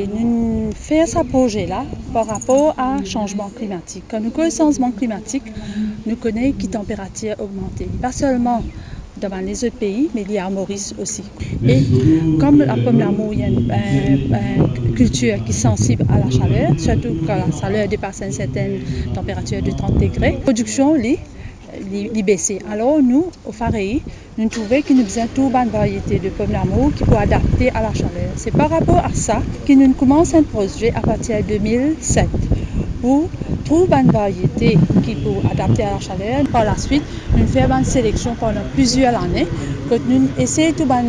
Et nous faisons ce projet-là par rapport au changement climatique. Quand nous connaissons le changement climatique, nous connaissons que la température augmente. Pas seulement dans les autres pays, mais il y a à Maurice aussi. Et comme la pomme d'amour, il y a une culture qui est sensible à la chaleur, surtout quand la chaleur dépasse une certaine température de 30 degrés, la production est baissée. Alors nous, au Fareilly, nous trouvons qu'il nous besoin de toute une variété de pommes d'amour qui peut adapter à la chaleur. C'est par rapport à ça que nous commençons un projet à partir de 2007 pour trouver une variété qui peut adapter à la chaleur. Par la suite, nous faisons une sélection pendant plusieurs années. Nous essayons tout un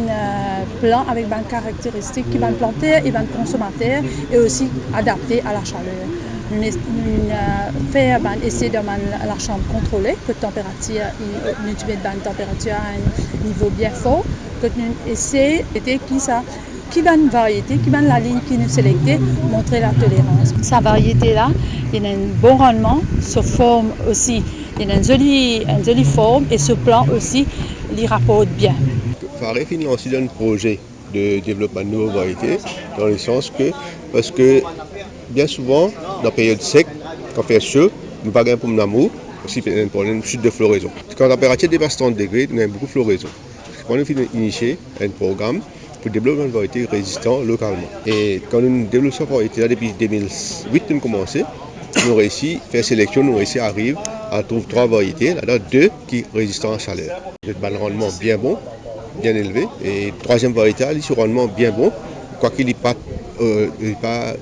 plan avec des caractéristiques qui vont planter et des consommateurs et aussi adapter à la chaleur. Nous faisons essayer dans la chambre contrôlée, que la température, nous mettons une température à un niveau bien fort, que nous essayons qui va une variété, qui va la ligne qui nous sélectée, montrer la tolérance. Sa variété-là, il a un bon rendement, sa forme aussi, il a une jolie forme et ce plan aussi, il rapporte bien. Fareilly finance un projet de développement de nouvelles variétés, dans le sens que, parce que bien souvent, dans la période sec, quand il fait chaud, nous n'avons pas de pomme d'amour, aussi il y a un problème de chute de floraison. Quand la température dépasse 30 degrés, nous avons beaucoup de floraison. Quand nous avons initié un programme pour développer une variété résistante localement. Et quand nous développons cette variété depuis 2008, nous avons commencé, nous avons réussi à faire sélection, nous avons réussi à arriver à trouver 3 variétés, là-dedans 2 qui sont résistantes à la chaleur. Un rendement bien bon, bien élevé. Et 3e variété, il a un rendement bien bon, quoiqu'il n'est pas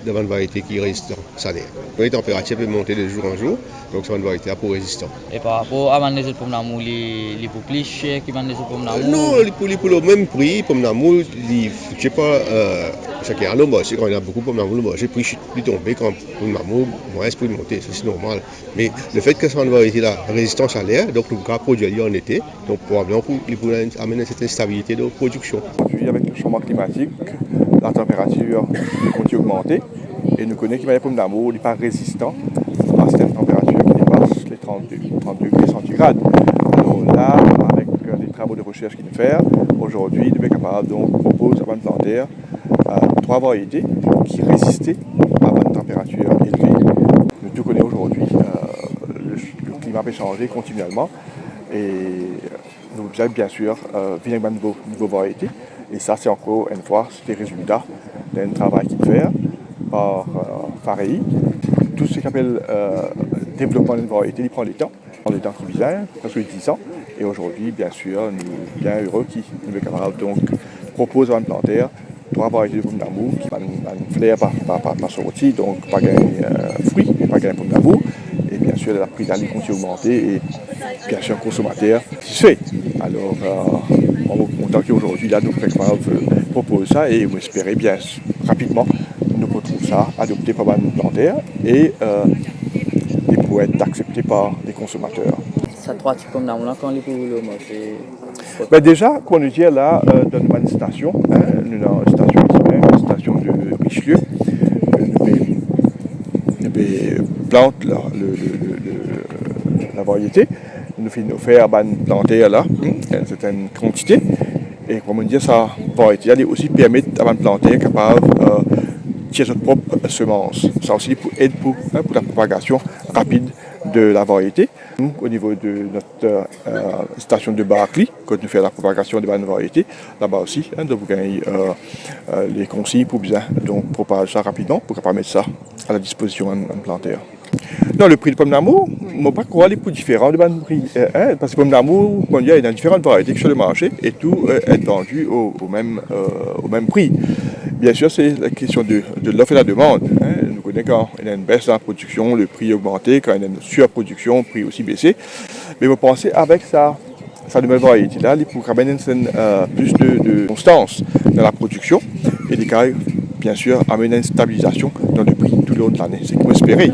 devant une variété qui est résistante à la chaleur. La température peut monter de jour en jour, donc c'est une variété pour résistant. Et par rapport à les autres pommes d'amour, les plus chers qui vendent les autres pommes d'amour? Non, pour le même prix, pommes d'amour, je ne sais pas, chaque année, quand il y a beaucoup de pommes d'amour, le marché prix est tombé quand pommes d'amour, moins prix monter, c'est normal. Mais le fait que c'est une variété là, résistante à l'air, donc nous pouvons produire en été, donc probablement pour amener une certaine stabilité de production. Aujourd'hui, avec le changement climatique, la température continue d'augmenter et nous connaissons que les pommes d'amour n'est pas résistant à certaines températures qui dépassent les 30 degrés centigrades. Alors là, avec les travaux de recherche qu'il nous fait, aujourd'hui, nous sommes capables de proposer à une plantaire 3 variétés qui résistaient à une température élevée. Nous tout connaissons aujourd'hui, le climat peut changer continuellement et nous devons bien sûr venir avec de nouvelles variétés. Et ça, c'est encore une fois des résultats d'un travail qu'il fait par Fareilly. Tout ce qu'on appelle développement d'une variété, il prend le temps qui vient, presque 10 ans. Et aujourd'hui, bien sûr, nous sommes bien heureux qu'il nous est capable donc proposer à une plantaire 3 variétés de pommes d'amour qui vont fleur par sortie, donc pas gagner fruits, pas gagner pommes d'amour. Et bien sûr, la prix d'aller continue d'augmenter et bien sûr, un consommateur satisfait. Alors, on est content qu'aujourd'hui, là, nous proposons ça et vous espérez bien rapidement nous retrouvons ça adopté par une plantaire et pour être accepté par les consommateurs. Ça 3 types pommes d'amour, quand les pour le marché? Ben déjà, quand nous disons là, dans une station, nous avons une station qui est une station de Richelieu, nous plantons la variété, nous faisons faire une plantaire là, une certaine quantité, et comme on dit, ça variété elle aussi permet à une plantaire capable de tirer sa propre semence. Ça aussi pour aider pour la propagation rapide de la variété. Nous, au niveau de notre station de Barclay, quand nous faisons la propagation de la variété, là-bas aussi, nous gagnons les consignes pour bien donc propager ça rapidement, pour permettre ça à la disposition d'un plantaire. Non, le prix de pomme d'amour, je ne pas croire les prix différents de prix. Parce que pomme d'amour, il y a différentes variétés sur le marché et tout est vendu au même prix. Bien sûr, c'est la question de l'offre et la demande. Nous connaissons quand il y a une baisse dans la production, le prix augmenté, quand il y a une surproduction, le prix aussi baissé. Mais vous pensez avec sa nouvelle variété-là, il pourra amener plus de constance dans la production et des cas, bien sûr, amener une stabilisation dans le prix tout le long de l'année. C'est ce qu'on espérait.